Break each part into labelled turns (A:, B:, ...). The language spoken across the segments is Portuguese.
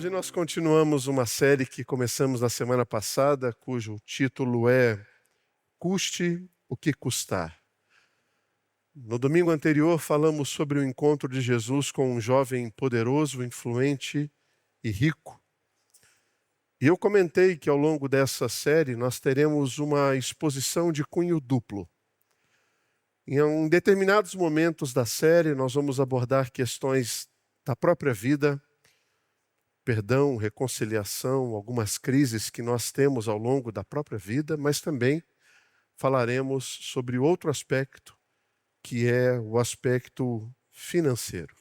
A: Hoje nós continuamos uma série que começamos na semana passada, cujo título é Custe o que custar. No domingo anterior falamos sobre o encontro de Jesus com um jovem poderoso, influente e rico. E eu comentei que ao longo dessa série nós teremos uma exposição de cunho duplo. Em determinados momentos da série nós vamos abordar questões da própria vida, perdão, reconciliação, algumas crises que nós temos ao longo da própria vida, mas também falaremos sobre outro aspecto, que é o aspecto financeiro.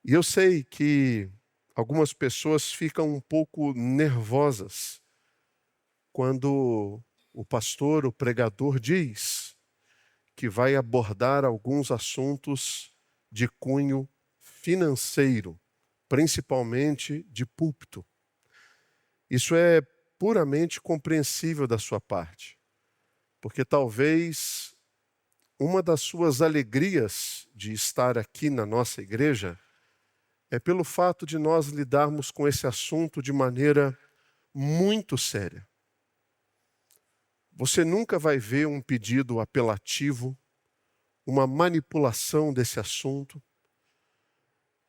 A: E eu sei que algumas pessoas ficam um pouco nervosas quando o pastor, o pregador, diz que vai abordar alguns assuntos de cunho financeiro, principalmente de púlpito. Isso é puramente compreensível da sua parte, porque talvez uma das suas alegrias de estar aqui na nossa igreja é pelo fato de nós lidarmos com esse assunto de maneira muito séria. Você nunca vai ver um pedido apelativo, uma manipulação desse assunto.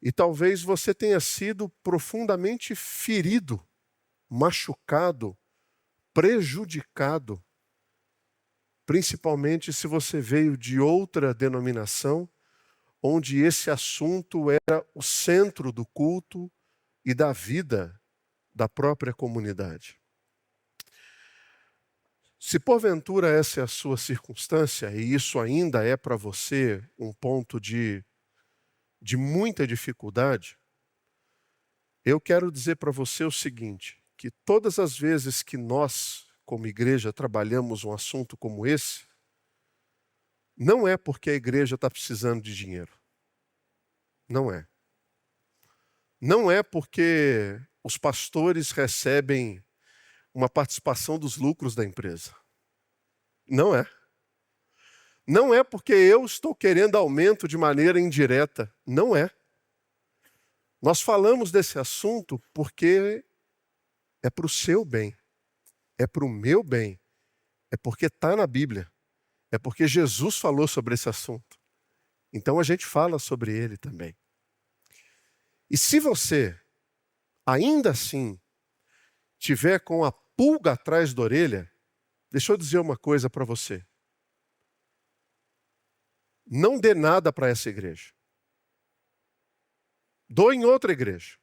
A: E talvez você tenha sido profundamente ferido, machucado, prejudicado, principalmente se você veio de outra denominação, onde esse assunto era o centro do culto e da vida da própria comunidade. Se porventura essa é a sua circunstância, e isso ainda é para você um ponto de muita dificuldade, eu quero dizer para você o seguinte, que todas as vezes que nós, como igreja, trabalhamos um assunto como esse, não é porque a igreja está precisando de dinheiro. Não é. Não é porque os pastores recebem uma participação dos lucros da empresa. Não é. Não é porque eu estou querendo aumento de maneira indireta. Não é. Nós falamos desse assunto porque é para o seu bem, é para o meu bem, é porque está na Bíblia, é porque Jesus falou sobre esse assunto. Então a gente fala sobre ele também. E se você, ainda assim, tiver com a pulga atrás da orelha, deixa eu dizer uma coisa para você. Não dê nada para essa igreja. Doe em outra igreja.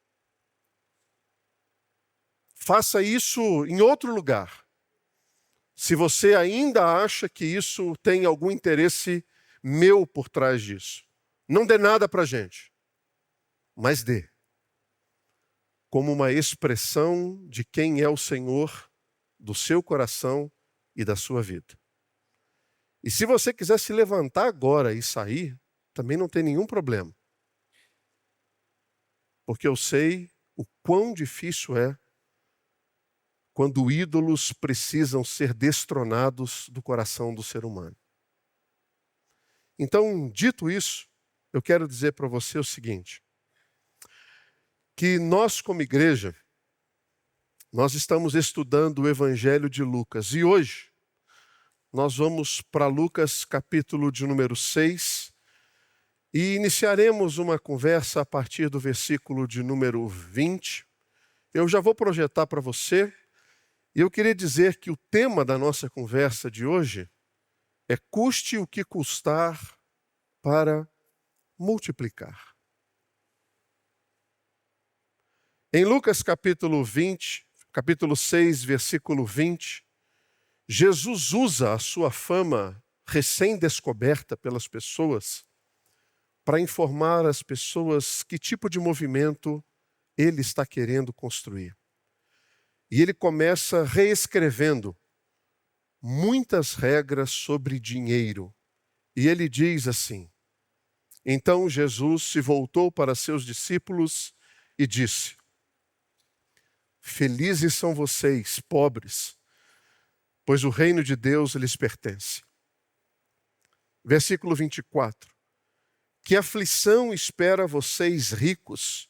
A: Faça isso em outro lugar. Se você ainda acha que isso tem algum interesse meu por trás disso. Não dê nada para a gente, mas dê. Como uma expressão de quem é o Senhor do seu coração e da sua vida. E se você quiser se levantar agora e sair, também não tem nenhum problema. Porque eu sei o quão difícil é quando ídolos precisam ser destronados do coração do ser humano. Então, dito isso, eu quero dizer para você o seguinte, que nós como igreja, nós estamos estudando o Evangelho de Lucas e hoje nós vamos para Lucas capítulo de número 6 e iniciaremos uma conversa a partir do versículo de número 20. Eu já vou projetar para você. E eu queria dizer que o tema da nossa conversa de hoje é custe o que custar para multiplicar. Em Lucas capítulo 6, versículo 20, Jesus usa a sua fama recém-descoberta pelas pessoas para informar as pessoas que tipo de movimento ele está querendo construir. E ele começa reescrevendo muitas regras sobre dinheiro. E ele diz assim, então Jesus se voltou para seus discípulos e disse, felizes são vocês, pobres, pois o reino de Deus lhes pertence. Versículo 24, que aflição espera vocês ricos,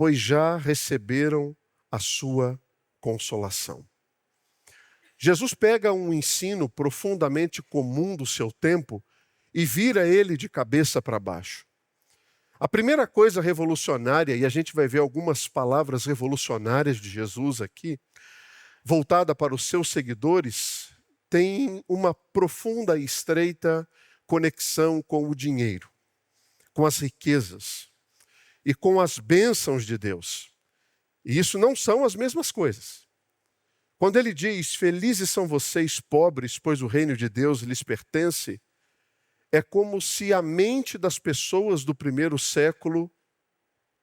A: pois já receberam a sua consolação. Jesus pega um ensino profundamente comum do seu tempo e vira ele de cabeça para baixo. A primeira coisa revolucionária, e a gente vai ver algumas palavras revolucionárias de Jesus aqui, voltada para os seus seguidores, tem uma profunda e estreita conexão com o dinheiro, com as riquezas e com as bênçãos de Deus. E isso não são as mesmas coisas. Quando ele diz, felizes são vocês pobres, pois o reino de Deus lhes pertence, é como se a mente das pessoas do primeiro século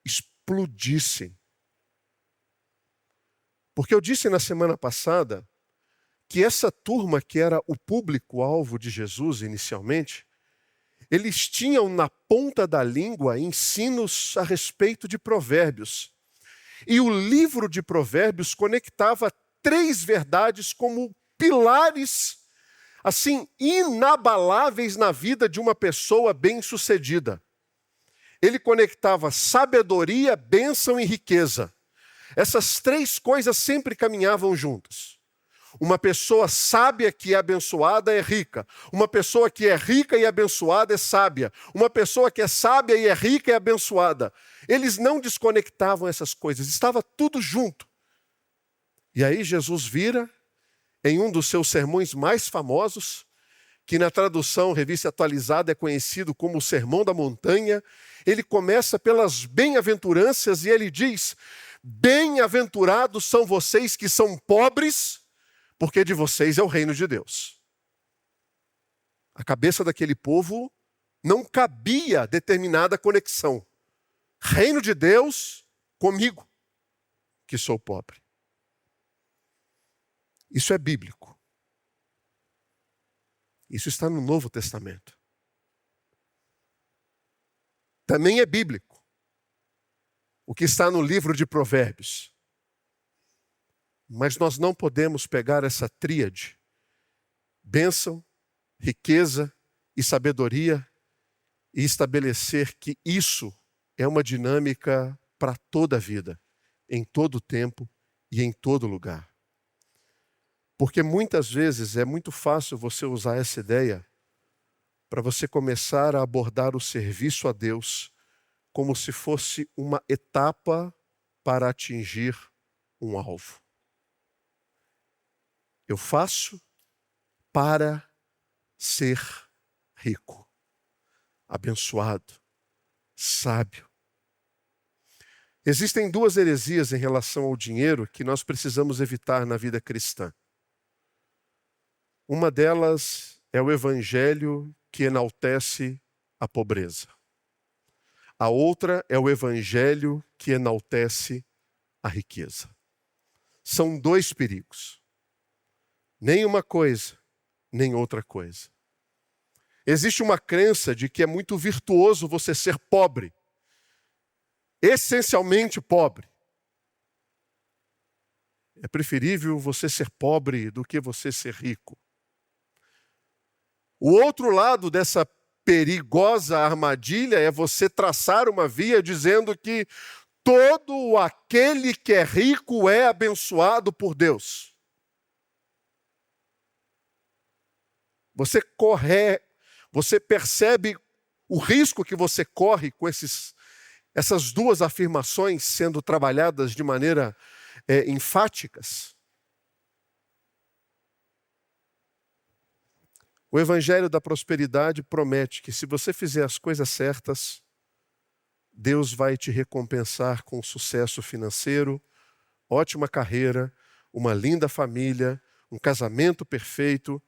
A: explodisse. Porque eu disse na semana passada que essa turma que era o público-alvo de Jesus inicialmente, eles tinham na ponta da língua ensinos a respeito de provérbios. E o livro de provérbios conectava 3 verdades como pilares assim, inabaláveis na vida de uma pessoa bem-sucedida. Ele conectava sabedoria, bênção e riqueza. Essas 3 coisas sempre caminhavam juntas. Uma pessoa sábia que é abençoada é rica. Uma pessoa que é rica e abençoada é sábia. Uma pessoa que é sábia e é rica é abençoada. Eles não desconectavam essas coisas, estava tudo junto. E aí Jesus vira em um dos seus sermões mais famosos, que na tradução Revista Atualizada é conhecido como o Sermão da Montanha, ele começa pelas bem-aventuranças e ele diz, bem-aventurados são vocês que são pobres, porque de vocês é o reino de Deus. A cabeça daquele povo não cabia determinada conexão. Reino de Deus comigo, que sou pobre. Isso é bíblico. Isso está no Novo Testamento. Também é bíblico o que está no livro de Provérbios. Mas nós não podemos pegar essa tríade, bênção, riqueza e sabedoria, e estabelecer que isso é uma dinâmica para toda a vida, em todo tempo e em todo lugar. Porque muitas vezes é muito fácil você usar essa ideia para você começar a abordar o serviço a Deus como se fosse uma etapa para atingir um alvo. Eu faço para ser rico, abençoado, sábio. Existem 2 heresias em relação ao dinheiro que nós precisamos evitar na vida cristã. Uma delas é o evangelho que enaltece a pobreza. A outra é o evangelho que enaltece a riqueza. São 2 perigos. Nem uma coisa, nem outra coisa. Existe uma crença de que é muito virtuoso você ser pobre. Essencialmente pobre. É preferível você ser pobre do que você ser rico. O outro lado dessa perigosa armadilha é você traçar uma via dizendo que todo aquele que é rico é abençoado por Deus. Você percebe o risco que você corre com essas 2 afirmações sendo trabalhadas de maneira enfáticas? O evangelho da prosperidade promete que se você fizer as coisas certas, Deus vai te recompensar com sucesso financeiro, ótima carreira, uma linda família, um casamento perfeito.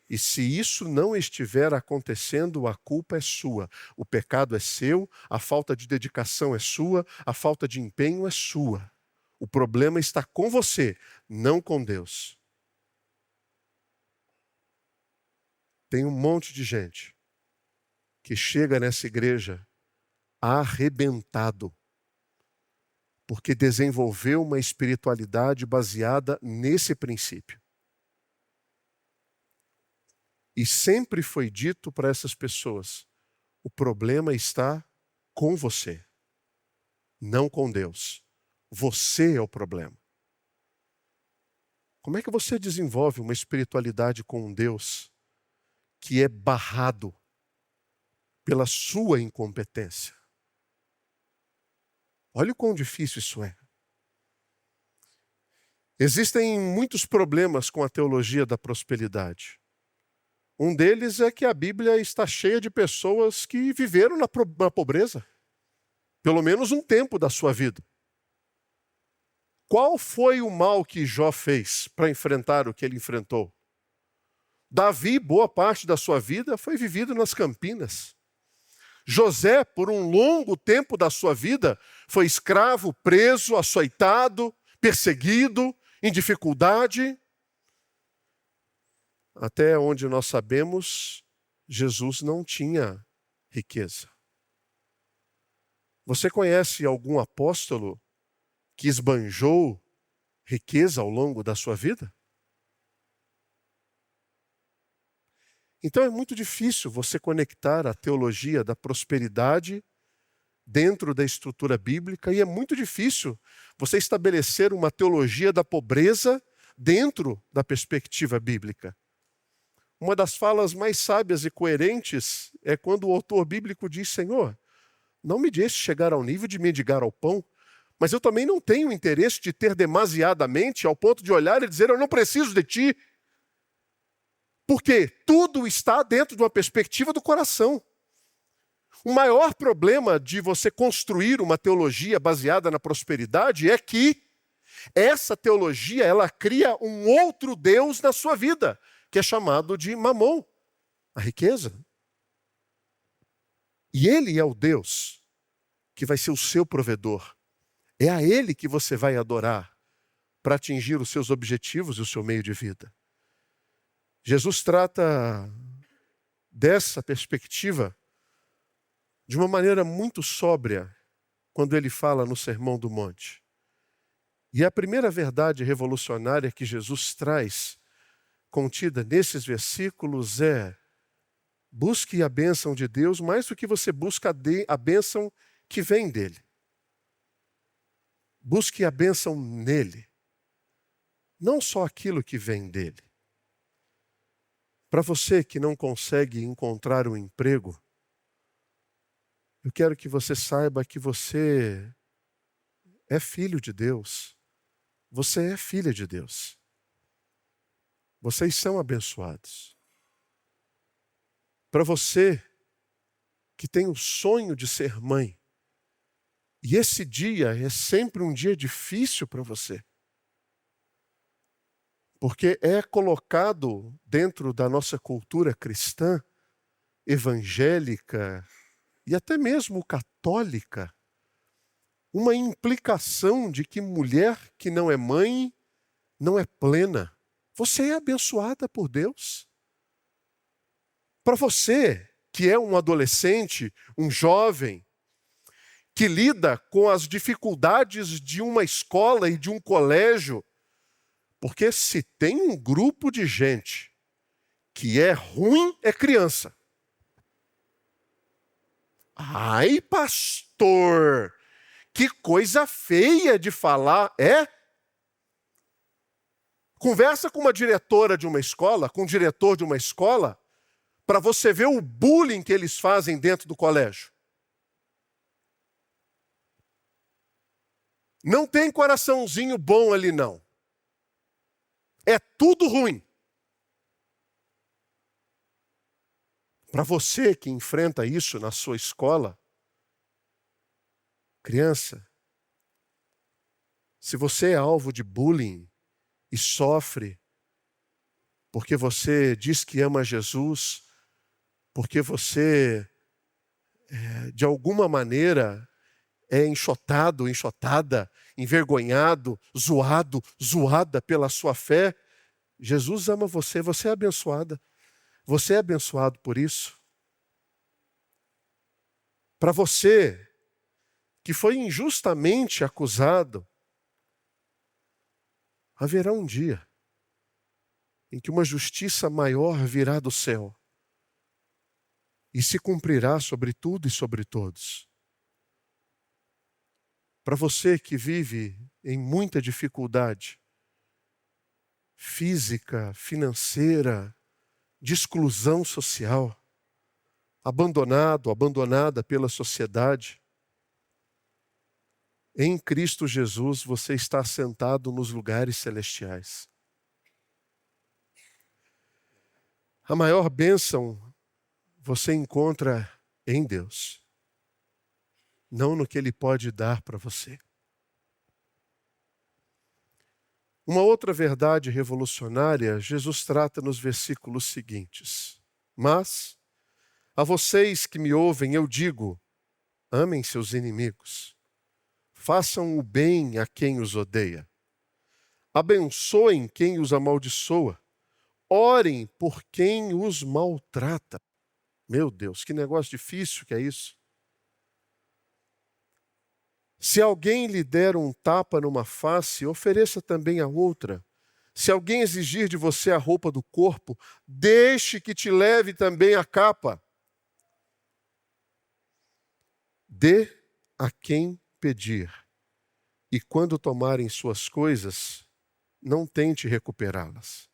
A: E se isso não estiver acontecendo, a culpa é sua. O pecado é seu, a falta de dedicação é sua, a falta de empenho é sua. O problema está com você, não com Deus. Tem um monte de gente que chega nessa igreja arrebentado, porque desenvolveu uma espiritualidade baseada nesse princípio. E sempre foi dito para essas pessoas, o problema está com você, não com Deus. Você é o problema. Como é que você desenvolve uma espiritualidade com um Deus que é barrado pela sua incompetência? Olha o quão difícil isso é. Existem muitos problemas com a teologia da prosperidade. Um deles é que a Bíblia está cheia de pessoas que viveram na pobreza, pelo menos um tempo da sua vida. Qual foi o mal que Jó fez para enfrentar o que ele enfrentou? Davi, boa parte da sua vida, foi vivido nas campinas. José, por um longo tempo da sua vida, foi escravo, preso, açoitado, perseguido, em dificuldade. Até onde nós sabemos, Jesus não tinha riqueza. Você conhece algum apóstolo que esbanjou riqueza ao longo da sua vida? Então é muito difícil você conectar a teologia da prosperidade dentro da estrutura bíblica e é muito difícil você estabelecer uma teologia da pobreza dentro da perspectiva bíblica. Uma das falas mais sábias e coerentes é quando o autor bíblico diz: Senhor, não me deixe chegar ao nível de mendigar ao pão, mas eu também não tenho interesse de ter demasiadamente ao ponto de olhar e dizer: eu não preciso de ti. Porque tudo está dentro de uma perspectiva do coração. O maior problema de você construir uma teologia baseada na prosperidade é que essa teologia ela cria um outro Deus na sua vida, que é chamado de Mamon, a riqueza. E ele é o Deus que vai ser o seu provedor. É a ele que você vai adorar para atingir os seus objetivos e o seu meio de vida. Jesus trata dessa perspectiva de uma maneira muito sóbria quando ele fala no Sermão do Monte. E a primeira verdade revolucionária que Jesus traz, contida nesses versículos, é: busque a bênção de Deus mais do que você busca a bênção que vem dele. Busque a bênção nele, não só aquilo que vem dele. Para você que não consegue encontrar um emprego, eu quero que você saiba que você é filho de Deus. Você é filha de Deus. Vocês são abençoados. Para você que tem o sonho de ser mãe, e esse dia é sempre um dia difícil para você, porque é colocado dentro da nossa cultura cristã, evangélica e até mesmo católica, uma implicação de que mulher que não é mãe não é plena. Você é abençoada por Deus. Para você que é um adolescente, um jovem, que lida com as dificuldades de uma escola e de um colégio, porque se tem um grupo de gente que é ruim, é criança. Ai, pastor, que coisa feia de falar, é? Conversa com uma diretora de uma escola, com um diretor de uma escola, para você ver o bullying que eles fazem dentro do colégio. Não tem coraçãozinho bom ali, não. É tudo ruim. Para você que enfrenta isso na sua escola, criança, se você é alvo de bullying e sofre porque você diz que ama Jesus, porque você, de alguma maneira, é enxotado, enxotada, envergonhado, zoado, zoada pela sua fé, Jesus ama você, você é abençoada. Você é abençoado por isso. Para você que foi injustamente acusado, haverá um dia em que uma justiça maior virá do céu e se cumprirá sobre tudo e sobre todos. Para você que vive em muita dificuldade física, financeira, de exclusão social, abandonado, abandonada pela sociedade, em Cristo Jesus você está sentado nos lugares celestiais. A maior bênção você encontra em Deus, não no que Ele pode dar para você. Uma outra verdade revolucionária, Jesus trata nos versículos seguintes. Mas, a vocês que me ouvem, eu digo, amem seus inimigos, façam o bem a quem os odeia, abençoem quem os amaldiçoa, orem por quem os maltrata. Meu Deus, que negócio difícil que é isso. Se alguém lhe der um tapa numa face, ofereça também a outra. Se alguém exigir de você a roupa do corpo, deixe que te leve também a capa. Dê a quem pedir. E quando tomarem suas coisas, não tente recuperá-las.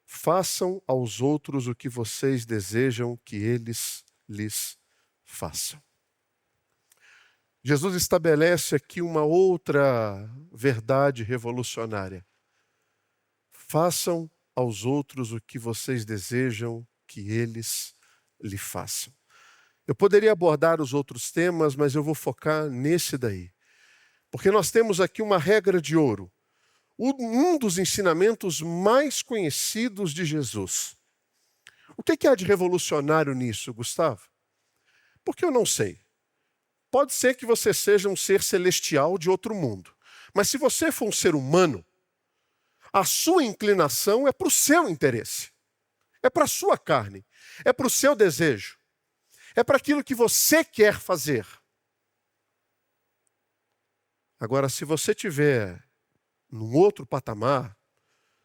A: Façam aos outros o que vocês desejam que eles lhes façam. Jesus estabelece aqui uma outra verdade revolucionária. Façam aos outros o que vocês desejam que eles lhe façam. Eu poderia abordar os outros temas, mas eu vou focar nesse daí. Porque nós temos aqui uma regra de ouro. Um dos ensinamentos mais conhecidos de Jesus. O que há de revolucionário nisso, Gustavo? Porque eu não sei. Pode ser que você seja um ser celestial de outro mundo. Mas se você for um ser humano, a sua inclinação é para o seu interesse. É para a sua carne. É para o seu desejo. É para aquilo que você quer fazer. Agora, se você estiver num outro patamar,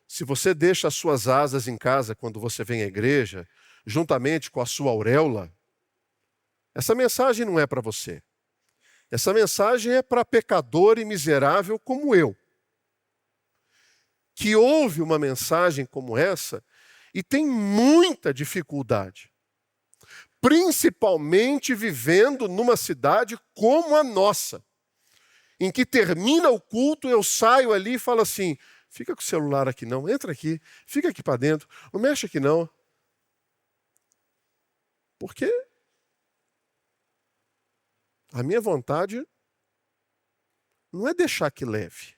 A: se você deixa as suas asas em casa quando você vem à igreja, juntamente com a sua auréola, essa mensagem não é para você. Essa mensagem é para pecador e miserável como eu, que ouve uma mensagem como essa e tem muita dificuldade, principalmente vivendo numa cidade como a nossa, em que termina o culto, eu saio ali e falo assim, fica com o celular aqui não, entra aqui, fica aqui para dentro, não mexe aqui não. Porque a minha vontade não é deixar que leve.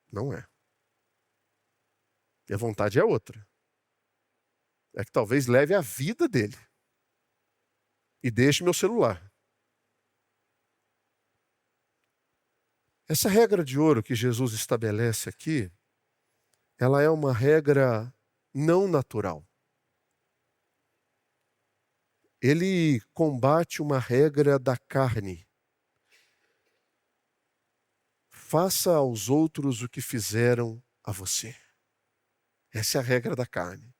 A: Não é. E a vontade é outra. É que talvez leve a vida dele. E deixe meu celular. Essa regra de ouro que Jesus estabelece aqui, ela é uma regra não natural. Ele combate uma regra da carne. Faça aos outros o que fizeram a você. Essa é a regra da carne.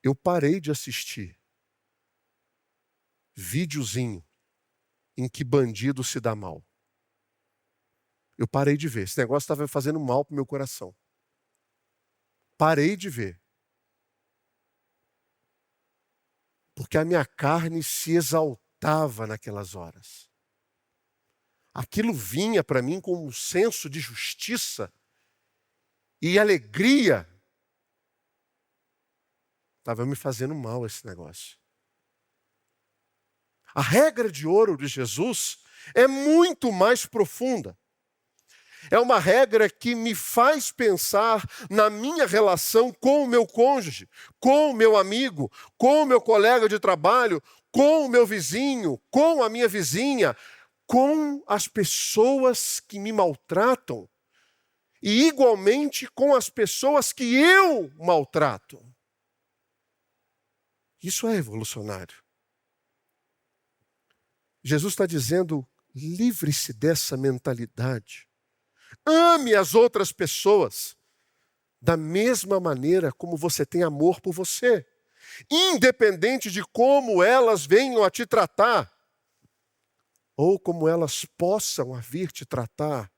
A: Eu parei de assistir videozinho em que bandido se dá mal. Eu parei de ver. Esse negócio estava fazendo mal para o meu coração. Parei de ver. Porque a minha carne se exaltava naquelas horas. Aquilo vinha para mim com um senso de justiça e alegria. Estava me fazendo mal esse negócio. A regra de ouro de Jesus é muito mais profunda. É uma regra que me faz pensar na minha relação com o meu cônjuge, com o meu amigo, com o meu colega de trabalho, com o meu vizinho, com a minha vizinha, com as pessoas que me maltratam e igualmente com as pessoas que eu maltrato. Isso é revolucionário. Jesus está dizendo, livre-se dessa mentalidade. Ame as outras pessoas da mesma maneira como você tem amor por você, independente de como elas venham a te tratar. ou como elas possam vir te tratar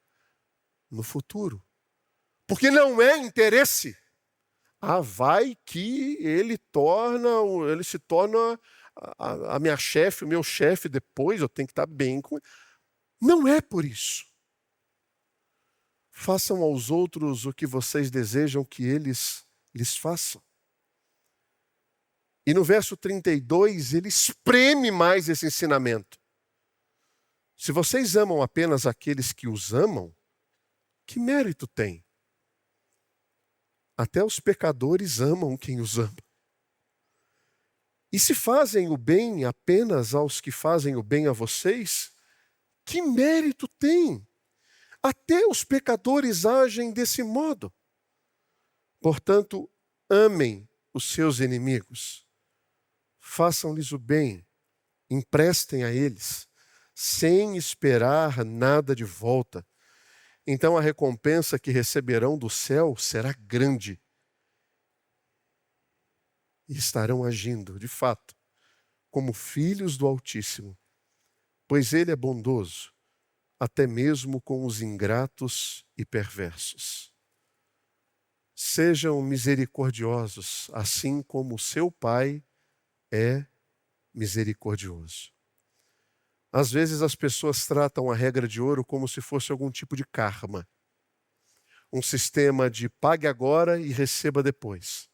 A: no futuro. Porque não é interesse. Vai que ele se torna a minha chefe, o meu chefe depois, eu tenho que estar bem com ele. Não é por isso. Façam aos outros o que vocês desejam que eles lhes façam. E no verso 32, ele espreme mais esse ensinamento. Se vocês amam apenas aqueles que os amam, que mérito tem? Até os pecadores amam quem os ama. E se fazem o bem apenas aos que fazem o bem a vocês, que mérito tem? Até os pecadores agem desse modo. Portanto, amem os seus inimigos. Façam-lhes o bem, emprestem a eles, sem esperar nada de volta. Então a recompensa que receberão do céu será grande. E estarão agindo, de fato, como filhos do Altíssimo, pois Ele é bondoso, até mesmo com os ingratos e perversos. Sejam misericordiosos, assim como o seu Pai é misericordioso. Às vezes as pessoas tratam a regra de ouro como se fosse algum tipo de karma. Um sistema de pague agora e receba depois.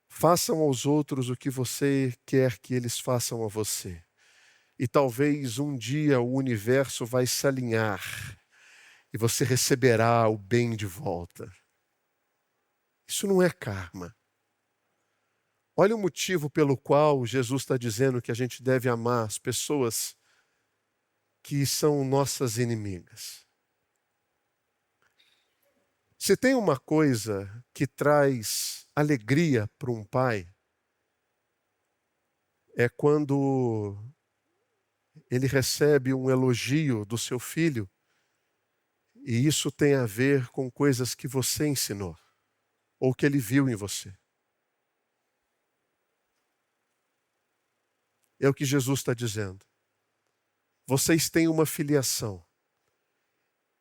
A: Façam aos outros o que você quer que eles façam a você. E talvez um dia o universo vai se alinhar e você receberá o bem de volta. Isso não é karma. Olha o motivo pelo qual Jesus está dizendo que a gente deve amar as pessoas que são nossas inimigas. Se tem uma coisa que traz alegria para um pai, é quando ele recebe um elogio do seu filho e isso tem a ver com coisas que você ensinou ou que ele viu em você. É o que Jesus está dizendo. Vocês têm uma filiação.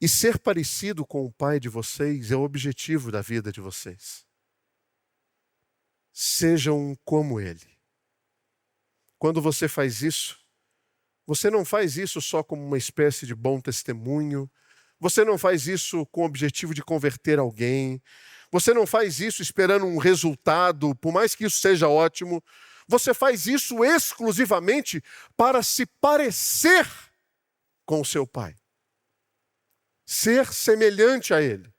A: E ser parecido com o pai de vocês é o objetivo da vida de vocês. Sejam como ele. Quando você faz isso, você não faz isso só como uma espécie de bom testemunho. Você não faz isso com o objetivo de converter alguém. Você não faz isso esperando um resultado, por mais que isso seja ótimo. Você faz isso exclusivamente para se parecer com o seu pai. Ser semelhante a ele.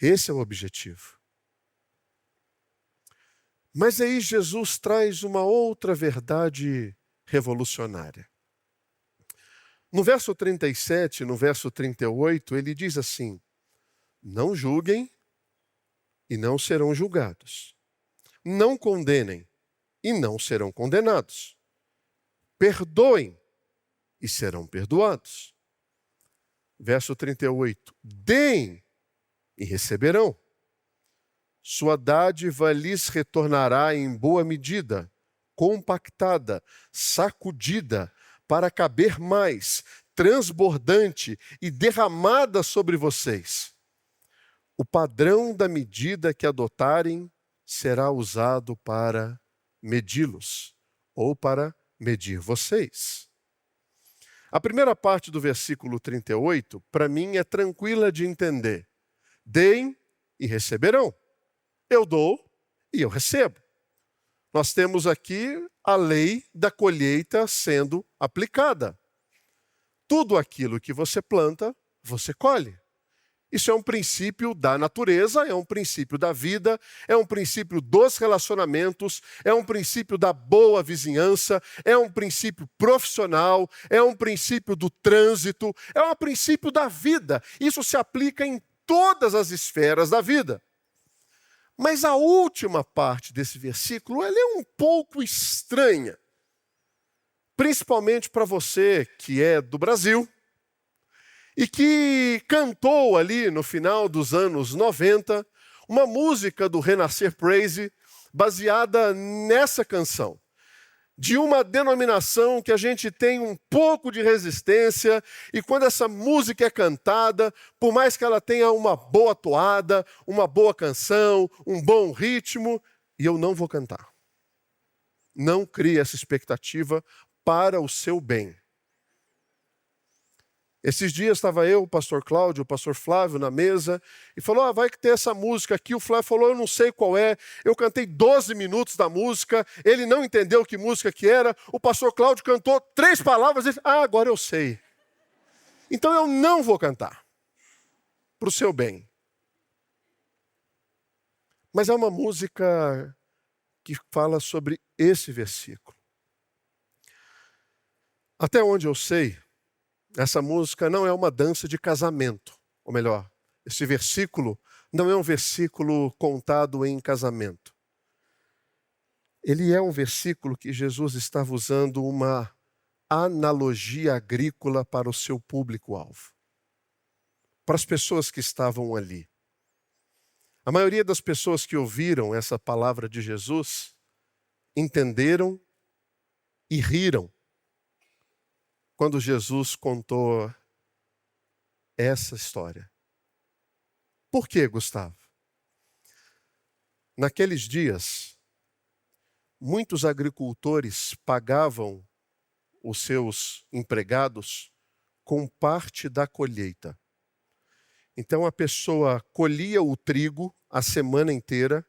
A: Esse é o objetivo. Mas aí Jesus traz uma outra verdade revolucionária. No verso 37, no verso 38, ele diz assim: não julguem e não serão julgados. Não condenem e não serão condenados. Perdoem e serão perdoados. Verso 38. Deem e receberão. Sua dádiva lhes retornará em boa medida, compactada, sacudida, para caber mais, transbordante e derramada sobre vocês. O padrão da medida que adotarem será usado para medi-los, ou para medir vocês. A primeira parte do versículo 38, para mim, é tranquila de entender. Deem e receberão. Eu dou e eu recebo. Nós temos aqui a lei da colheita sendo aplicada. Tudo aquilo que você planta, você colhe. Isso é um princípio da natureza, é um princípio da vida, é um princípio dos relacionamentos, é um princípio da boa vizinhança, é um princípio profissional, é um princípio do trânsito, é um princípio da vida. Isso se aplica em todas as esferas da vida. Mas a última parte desse versículo, ela é um pouco estranha. Principalmente para você que é do Brasil e que cantou ali no final dos anos 90 uma música do Renascer Praise baseada nessa canção. de uma denominação que a gente tem um pouco de resistência, e quando essa música é cantada, por mais que ela tenha uma boa toada, uma boa canção, um bom ritmo, e eu não vou cantar. Não crie essa expectativa para o seu bem. Esses dias estava eu, o pastor Cláudio, o pastor Flávio na mesa, e falou, vai ter essa música aqui. O Flávio falou, eu não sei qual é. Eu cantei 12 minutos da música, ele não entendeu que música que era. O pastor Cláudio cantou 3 palavras e disse, agora eu sei. Então eu não vou cantar, para o seu bem. Mas é uma música que fala sobre esse versículo. Até onde eu sei, essa música não é uma dança de casamento. Ou melhor, esse versículo não é um versículo contado em casamento. Ele é um versículo que Jesus estava usando uma analogia agrícola para o seu público-alvo. Para as pessoas que estavam ali. A maioria das pessoas que ouviram essa palavra de Jesus entenderam e riram quando Jesus contou essa história. Por quê, Gustavo? Naqueles dias, muitos agricultores pagavam os seus empregados com parte da colheita. Então a pessoa colhia o trigo a semana inteira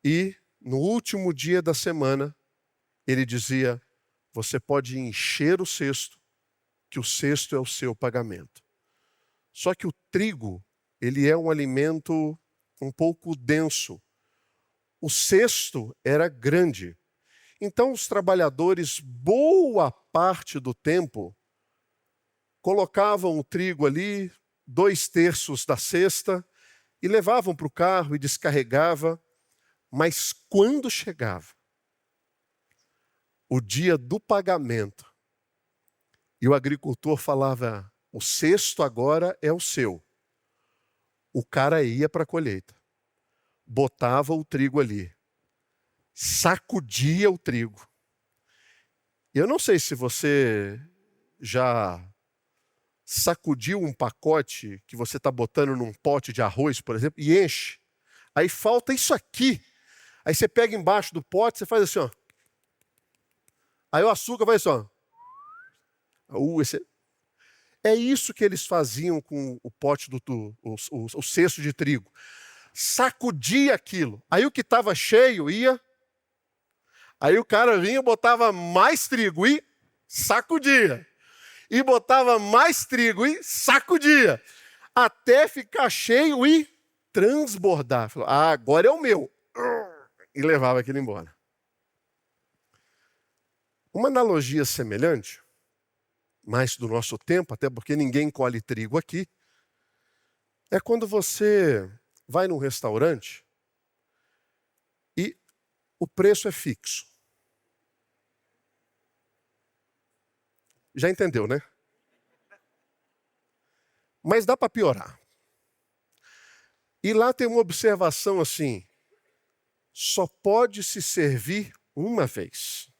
A: e no último dia da semana ele dizia, você pode encher o cesto, que o cesto é o seu pagamento. Só que o trigo, ele é um alimento um pouco denso. O cesto era grande. Então os trabalhadores, boa parte do tempo, colocavam o trigo ali, 2/3 da cesta, e levavam para o carro e descarregava. Mas quando chegava o dia do pagamento, e o agricultor falava, o cesto agora é o seu. O cara ia para a colheita, botava o trigo ali, sacudia o trigo. Eu não sei se você já sacudiu um pacote que você está botando num pote de arroz, por exemplo, e enche. Aí falta isso aqui. Aí você pega embaixo do pote, você faz assim, ó. Aí o açúcar vai assim, ó. É isso que eles faziam com o pote o cesto de trigo. Sacudia aquilo. Aí o que estava cheio ia. Aí o cara vinha, botava mais trigo e sacudia. E botava mais trigo e sacudia. Até ficar cheio e transbordar. Falou, agora é o meu. E levava aquilo embora. Uma analogia semelhante, mais do nosso tempo, até porque ninguém colhe trigo aqui, é quando você vai num restaurante e o preço é fixo. Já entendeu, né? Mas dá para piorar. E lá tem uma observação assim, só pode se servir uma vez.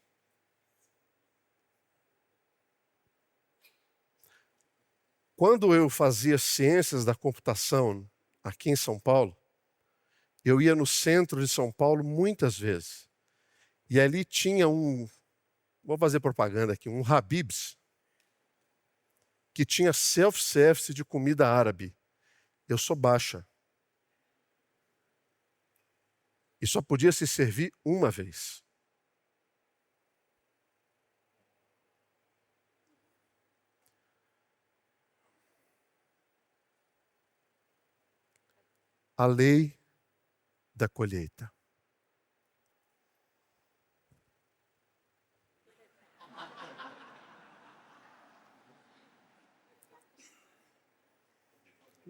A: Quando eu fazia ciências da computação aqui em São Paulo, eu ia no centro de São Paulo muitas vezes. E ali tinha vou fazer propaganda aqui, um Habib's, que tinha self-service de comida árabe. Eu sou baixa. E só podia se servir uma vez. A lei da colheita.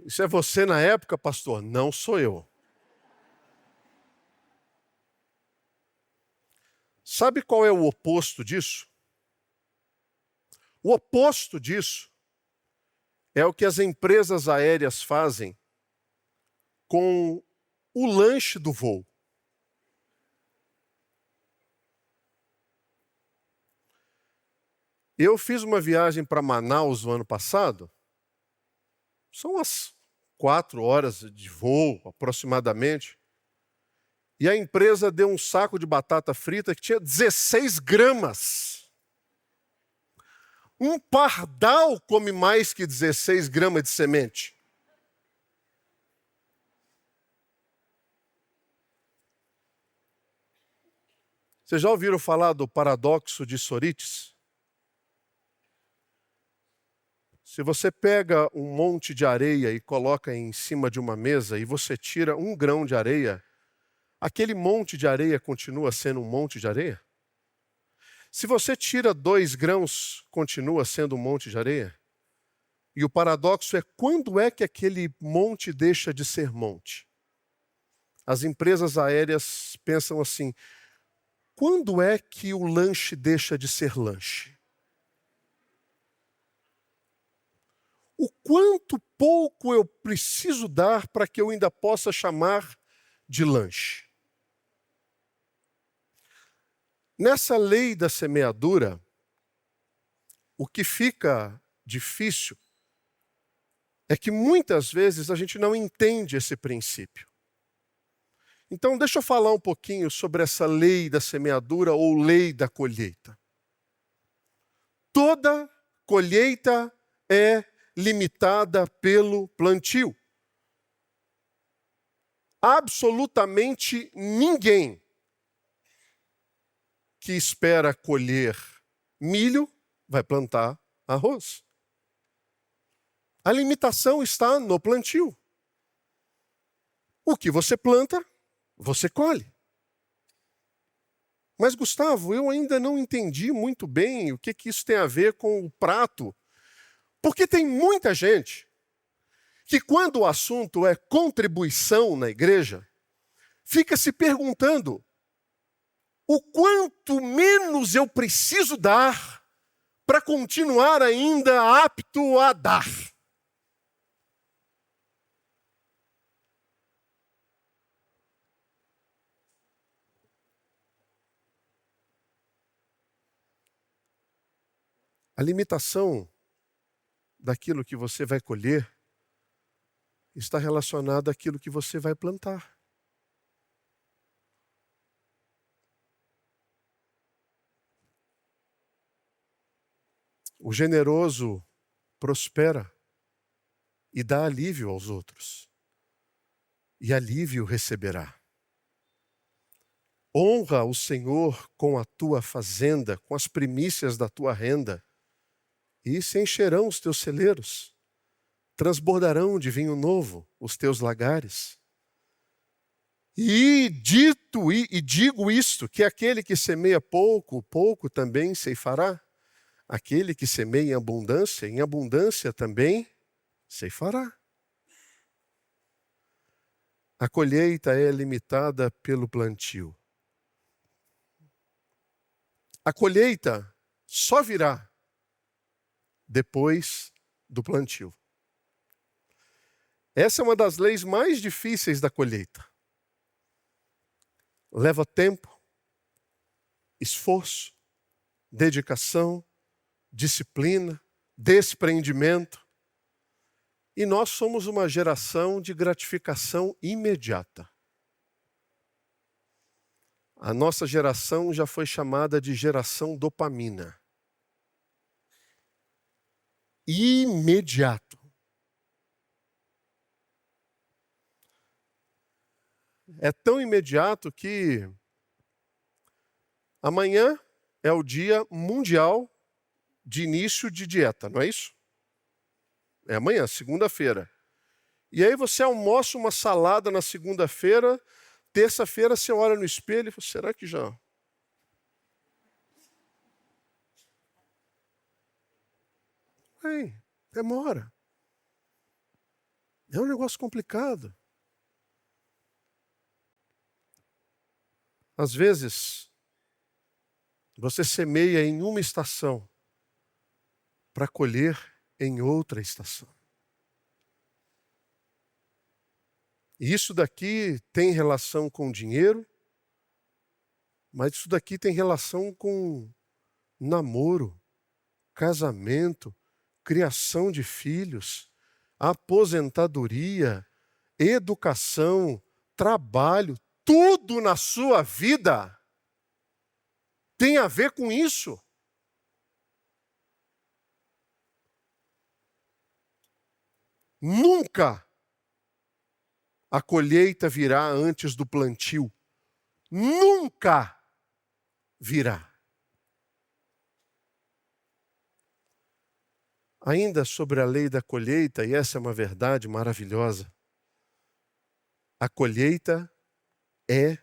A: Isso é você na época, pastor? Não sou eu. Sabe qual é o oposto disso? O oposto disso é o que as empresas aéreas fazem com o lanche do voo. Eu fiz uma viagem para Manaus no ano passado. São umas 4 horas de voo, aproximadamente. E a empresa deu um saco de batata frita que tinha 16 gramas. Um pardal come mais que 16 gramas de semente. Vocês já ouviram falar do paradoxo de Sorites? Se você pega um monte de areia e coloca em cima de uma mesa e você tira 1 grão de areia, aquele monte de areia continua sendo um monte de areia? Se você tira 2 grãos, continua sendo um monte de areia? E o paradoxo é quando é que aquele monte deixa de ser monte? As empresas aéreas pensam assim: quando é que o lanche deixa de ser lanche? O quanto pouco eu preciso dar para que eu ainda possa chamar de lanche? Nessa lei da semeadura, o que fica difícil é que muitas vezes a gente não entende esse princípio. Então, deixa eu falar um pouquinho sobre essa lei da semeadura ou lei da colheita. Toda colheita é limitada pelo plantio. Absolutamente ninguém que espera colher milho vai plantar arroz. A limitação está no plantio. O que você planta, você colhe. Mas, Gustavo, eu ainda não entendi muito bem o que isso tem a ver com o prato. Porque tem muita gente que, quando o assunto é contribuição na igreja, fica se perguntando o quanto menos eu preciso dar para continuar ainda apto a dar. A limitação daquilo que você vai colher está relacionada àquilo que você vai plantar. O generoso prospera e dá alívio aos outros, e alívio receberá. Honra o Senhor com a tua fazenda, com as primícias da tua renda, e se encherão os teus celeiros, transbordarão de vinho novo os teus lagares. E digo isto, que aquele que semeia pouco, pouco também ceifará. Aquele que semeia em abundância também ceifará. A colheita é limitada pelo plantio. A colheita só virá depois do plantio. Essa é uma das leis mais difíceis da colheita. Leva tempo, esforço, dedicação, disciplina, desprendimento. E nós somos uma geração de gratificação imediata. A nossa geração já foi chamada de geração dopamina. Imediato. É tão imediato que amanhã é o dia mundial de início de dieta, não é isso? É amanhã, segunda-feira. E aí você almoça uma salada na segunda-feira, terça-feira você olha no espelho e fala, será que já? Demora. É um negócio complicado. Às vezes, você semeia em uma estação para colher em outra estação. E isso daqui tem relação com dinheiro, mas isso daqui tem relação com namoro, casamento, criação de filhos, aposentadoria, educação, trabalho, tudo na sua vida tem a ver com isso. Nunca a colheita virá antes do plantio. Nunca virá. Ainda sobre a lei da colheita, e essa é uma verdade maravilhosa, a colheita é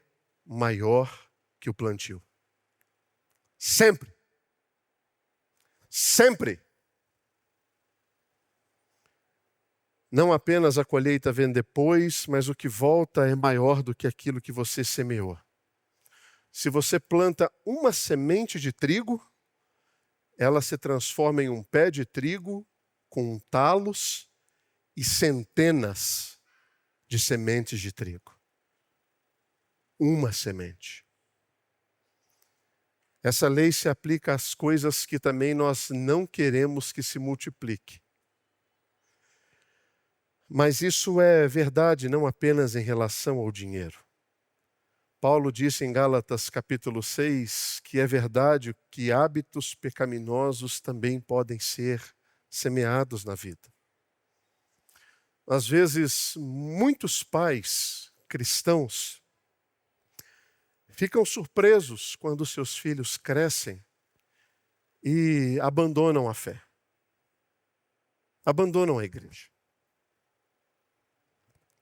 A: maior que o plantio. Sempre. Sempre. Não apenas a colheita vem depois, mas o que volta é maior do que aquilo que você semeou. Se você planta uma semente de trigo, ela se transforma em um pé de trigo com talos e centenas de sementes de trigo. Uma semente. Essa lei se aplica às coisas que também nós não queremos que se multiplique. Mas isso é verdade não apenas em relação ao dinheiro. Paulo disse em Gálatas capítulo 6 que é verdade que hábitos pecaminosos também podem ser semeados na vida. Às vezes, muitos pais cristãos ficam surpresos quando seus filhos crescem e abandonam a fé. Abandonam a igreja.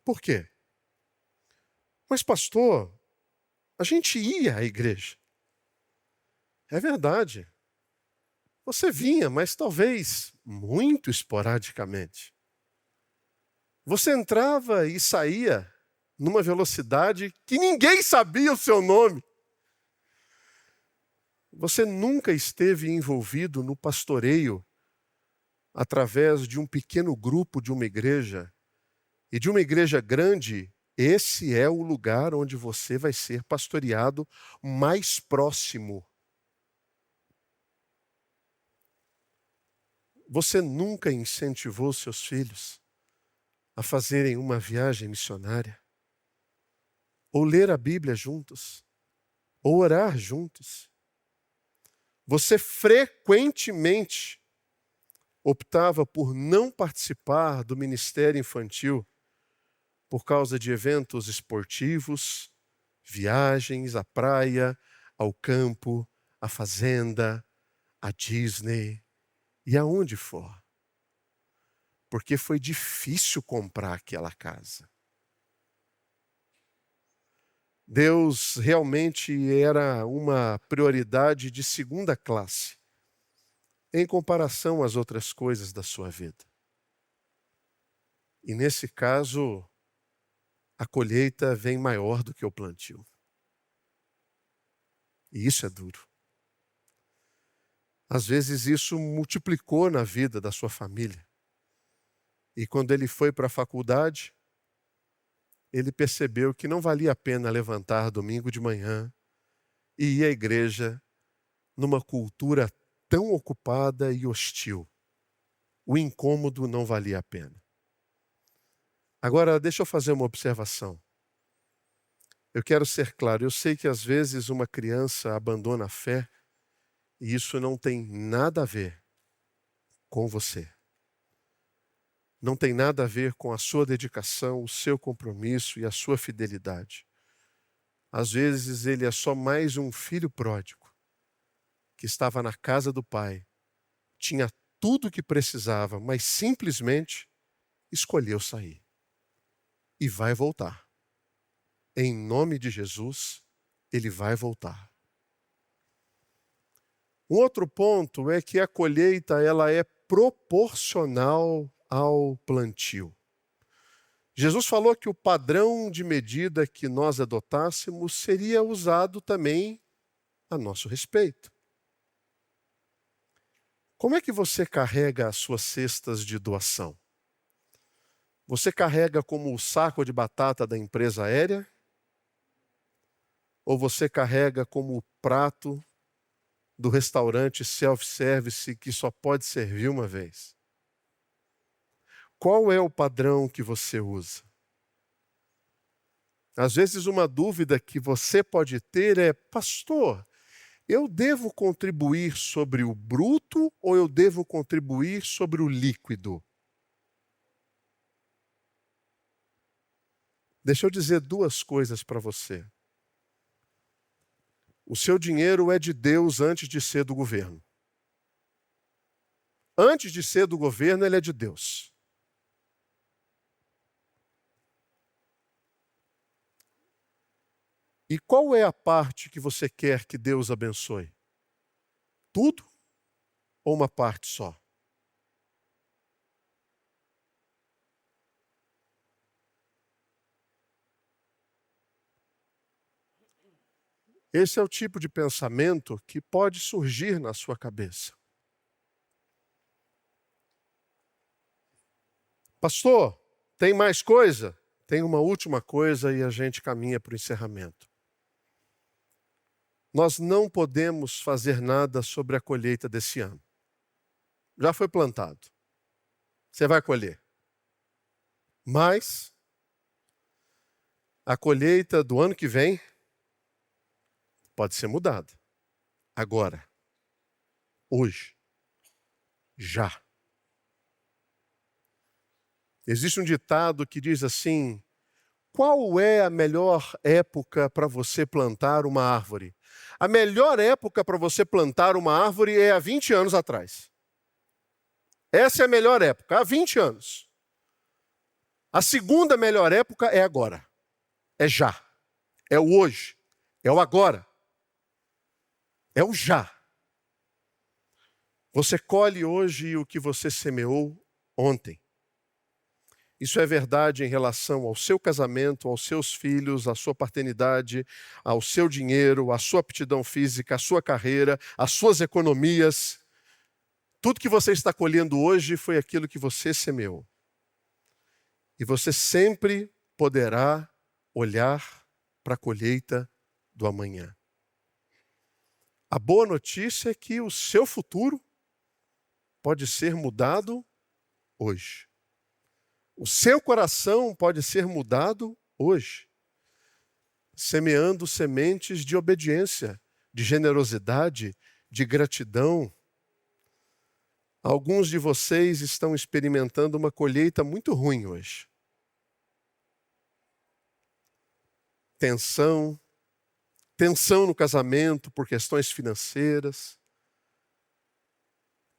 A: Por quê? Mas, pastor, a gente ia à igreja. É verdade. Você vinha, mas talvez muito esporadicamente. Você entrava e saía numa velocidade que ninguém sabia o seu nome. Você nunca esteve envolvido no pastoreio através de um pequeno grupo de uma igreja. E de uma igreja grande, esse é o lugar onde você vai ser pastoreado mais próximo. Você nunca incentivou seus filhos a fazerem uma viagem missionária? Ou ler a Bíblia juntos? Ou orar juntos? Você frequentemente optava por não participar do ministério infantil por causa de eventos esportivos, viagens à praia, ao campo, à fazenda, à Disney e aonde for. Porque foi difícil comprar aquela casa. Deus realmente era uma prioridade de segunda classe em comparação às outras coisas da sua vida. E nesse caso, a colheita vem maior do que o plantio. E isso é duro. Às vezes isso multiplicou na vida da sua família. E quando ele foi para a faculdade, ele percebeu que não valia a pena levantar domingo de manhã e ir à igreja numa cultura tão ocupada e hostil. O incômodo não valia a pena. Agora, deixa eu fazer uma observação. Eu quero ser claro, eu sei que às vezes uma criança abandona a fé e isso não tem nada a ver com você. Não tem nada a ver com a sua dedicação, o seu compromisso e a sua fidelidade. Às vezes ele é só mais um filho pródigo que estava na casa do pai, tinha tudo o que precisava, mas simplesmente escolheu sair. E vai voltar. Em nome de Jesus, ele vai voltar. Um outro ponto é que a colheita ela é proporcional ao plantio. Jesus falou que o padrão de medida que nós adotássemos seria usado também a nosso respeito. Como é que você carrega as suas cestas de doação? Você carrega como o saco de batata da empresa aérea? Ou você carrega como o prato do restaurante self-service que só pode servir uma vez? Qual é o padrão que você usa? Às vezes uma dúvida que você pode ter é: pastor, eu devo contribuir sobre o bruto ou eu devo contribuir sobre o líquido? Deixa eu dizer duas coisas para você. O seu dinheiro é de Deus antes de ser do governo. Antes de ser do governo, ele é de Deus. E qual é a parte que você quer que Deus abençoe? Tudo ou uma parte só? Esse é o tipo de pensamento que pode surgir na sua cabeça. Pastor, tem mais coisa? Tem uma última coisa e a gente caminha para o encerramento. Nós não podemos fazer nada sobre a colheita desse ano. Já foi plantado. Você vai colher. Mas a colheita do ano que vem pode ser mudada. Agora. Hoje. Já. Existe um ditado que diz assim: qual é a melhor época para você plantar uma árvore? A melhor época para você plantar uma árvore é há 20 anos atrás. Essa é a melhor época, há 20 anos. A segunda melhor época é agora. É já. É o hoje. É o agora. É o já. Você colhe hoje o que você semeou ontem. Isso é verdade em relação ao seu casamento, aos seus filhos, à sua paternidade, ao seu dinheiro, à sua aptidão física, à sua carreira, às suas economias. Tudo que você está colhendo hoje foi aquilo que você semeou. E você sempre poderá olhar para a colheita do amanhã. A boa notícia é que o seu futuro pode ser mudado hoje. O seu coração pode ser mudado hoje, semeando sementes de obediência, de generosidade, de gratidão. Alguns de vocês estão experimentando uma colheita muito ruim hoje. Tensão no casamento por questões financeiras,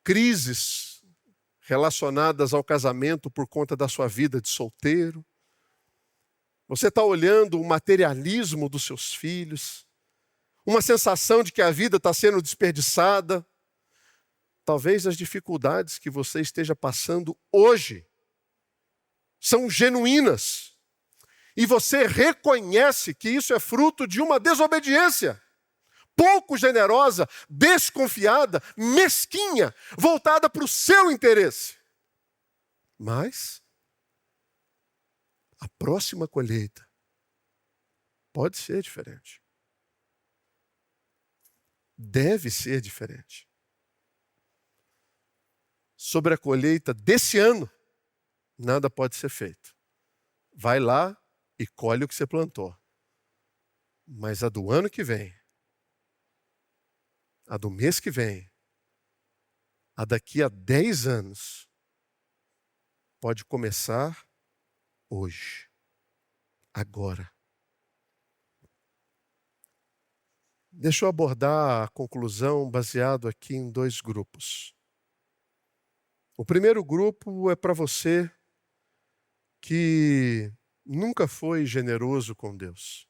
A: crises relacionadas ao casamento por conta da sua vida de solteiro. Você está olhando o materialismo dos seus filhos, uma sensação de que a vida está sendo desperdiçada. Talvez as dificuldades que você esteja passando hoje são genuínas. E você reconhece que isso é fruto de uma desobediência pouco generosa, desconfiada, mesquinha, voltada para o seu interesse. Mas a próxima colheita pode ser diferente. Deve ser diferente. Sobre a colheita desse ano, nada pode ser feito. Vai lá e colhe o que você plantou. Mas a do ano que vem, a do mês que vem, a daqui a 10 anos, pode começar hoje, agora. Deixa eu abordar a conclusão baseado aqui em 2 grupos. O primeiro grupo é para você que nunca foi generoso com Deus.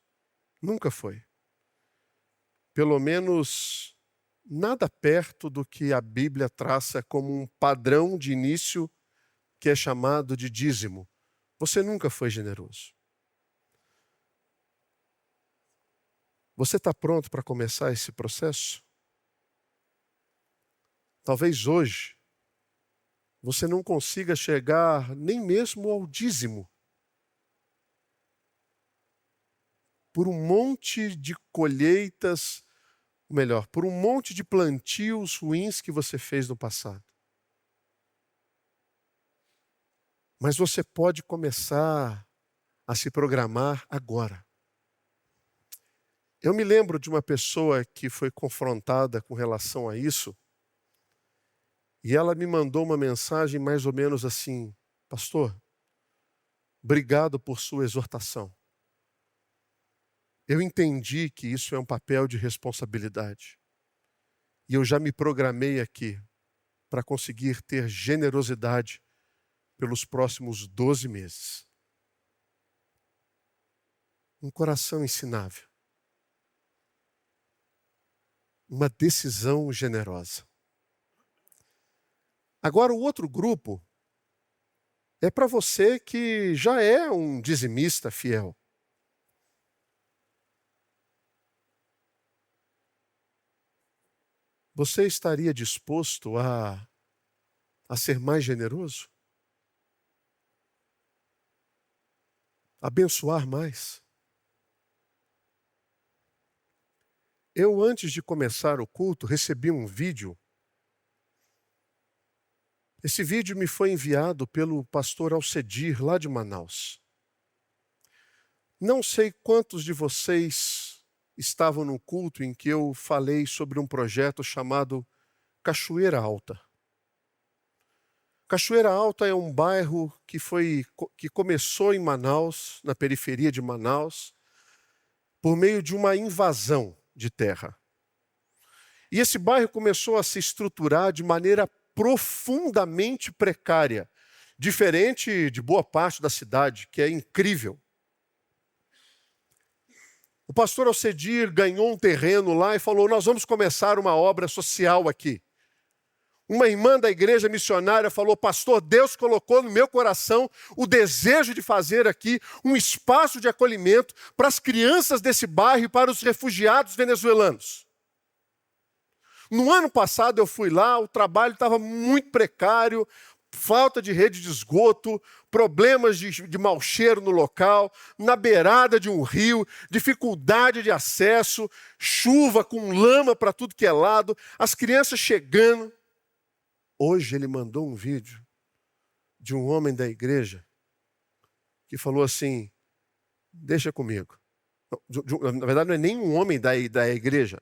A: Nunca foi. Pelo menos nada perto do que a Bíblia traça como um padrão de início que é chamado de dízimo. Você nunca foi generoso. Você está pronto para começar esse processo? Talvez hoje você não consiga chegar nem mesmo ao dízimo. Por um monte de colheitas ou melhor, por um monte de plantios ruins que você fez no passado. Mas você pode começar a se programar agora. Eu me lembro de uma pessoa que foi confrontada com relação a isso, e ela me mandou uma mensagem mais ou menos assim: pastor, obrigado por sua exortação. Eu entendi que isso é um papel de responsabilidade. E eu já me programei aqui para conseguir ter generosidade pelos próximos 12 meses. Um coração ensinável. Uma decisão generosa. Agora, o outro grupo é para você que já é um dizimista fiel. Você estaria disposto a ser mais generoso? Abençoar mais? Eu, antes de começar o culto, recebi um vídeo. Esse vídeo me foi enviado pelo pastor Alcedir, lá de Manaus. Não sei quantos de vocês estavam no culto em que eu falei sobre um projeto chamado Cachoeira Alta. Cachoeira Alta é um bairro que começou em Manaus, na periferia de Manaus, por meio de uma invasão de terra. E esse bairro começou a se estruturar de maneira profundamente precária, diferente de boa parte da cidade, que é incrível. O pastor Alcedir ganhou um terreno lá e falou: nós vamos começar uma obra social aqui. Uma irmã da igreja missionária falou: pastor, Deus colocou no meu coração o desejo de fazer aqui um espaço de acolhimento para as crianças desse bairro e para os refugiados venezuelanos. No ano passado eu fui lá, o trabalho estava muito precário, falta de rede de esgoto, problemas de mau cheiro no local, na beirada de um rio, dificuldade de acesso, chuva com lama para tudo que é lado, as crianças chegando. Hoje ele mandou um vídeo de um homem da igreja que falou assim: deixa comigo. Na verdade não é nem um homem da igreja,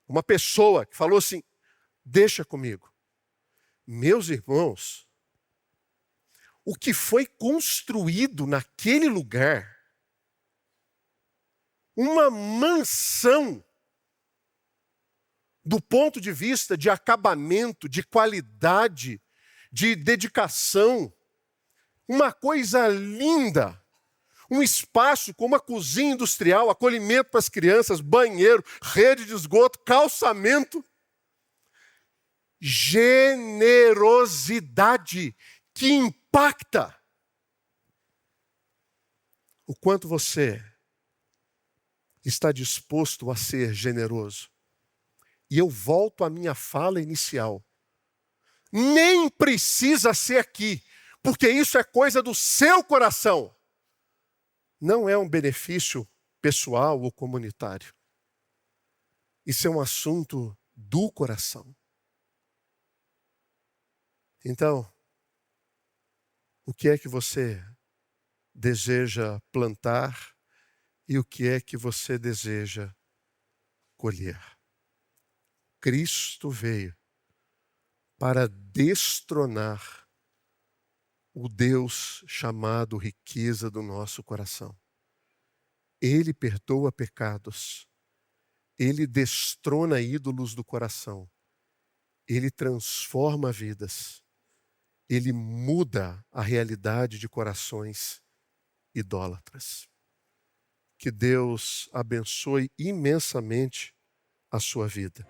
A: uma pessoa que falou assim: deixa comigo. Meus irmãos, o que foi construído naquele lugar, uma mansão, do ponto de vista de acabamento, de qualidade, de dedicação, uma coisa linda, um espaço com uma cozinha industrial, acolhimento para as crianças, banheiro, rede de esgoto, calçamento. Generosidade que impacta. O quanto você está disposto a ser generoso. E eu volto à minha fala inicial. Nem precisa ser aqui, porque isso é coisa do seu coração. Não é um benefício pessoal ou comunitário. Isso é um assunto do coração. Então, o que é que você deseja plantar e o que é que você deseja colher? Cristo veio para destronar o Deus chamado riqueza do nosso coração. Ele perdoa pecados. Ele destrona ídolos do coração. Ele transforma vidas. Ele muda a realidade de corações idólatras. Que Deus abençoe imensamente a sua vida.